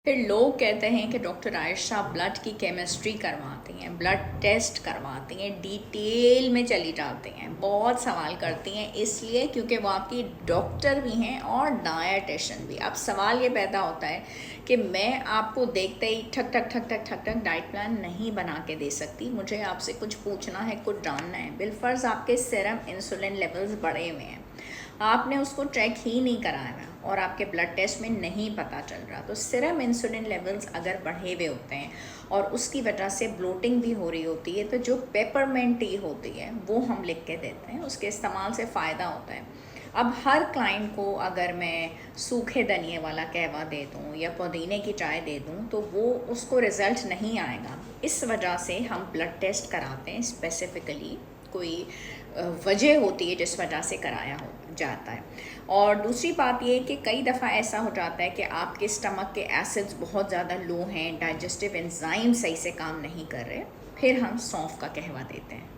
फिर लोग कहते हैं कि डॉक्टर आयशा ब्लड की केमिस्ट्री करवाती हैं, ब्लड टेस्ट करवाती हैं, डिटेल में चली जाती हैं, बहुत सवाल करती हैं, इसलिए क्योंकि वो आपकी डॉक्टर भी हैं और डायटिशियन भी। अब सवाल ये पैदा होता है कि मैं आपको देखते ही ठक ठक ठक ठक ठक ठक डाइट प्लान नहीं बना के दे सकती, मुझे आपसे कुछ पूछना है, कुछ जानना है। बिलफर्ज आपके सीरम इंसुलिन लेवल्स बढ़े हुए हैं, आपने उसको चेक ही नहीं कराया और आपके ब्लड टेस्ट में नहीं पता चल रहा, तो सीरम इंसुलिन लेवल्स अगर बढ़े हुए होते हैं और उसकी वजह से ब्लोटिंग भी हो रही होती है, तो जो पेपरमेंट टी होती है वो हम लिख के देते हैं, उसके इस्तेमाल से फ़ायदा होता है। अब हर क्लाइंट को अगर मैं सूखे धनिए वाला कहवा दे दूँ या पुदीने की चाय दे दूँ तो वो उसको रिज़ल्ट नहीं आएगा। इस वजह से हम ब्लड टेस्ट कराते हैं, स्पेसिफ़िकली कोई वजह होती है जिस वजह से कराया हो जाता है। और दूसरी बात ये कि कई दफ़ा ऐसा हो जाता है कि आपके स्टमक के एसिड्स बहुत ज़्यादा लो हैं, डाइजेस्टिव एंजाइम सही से काम नहीं कर रहे, फिर हम सौंफ का कहवा देते हैं।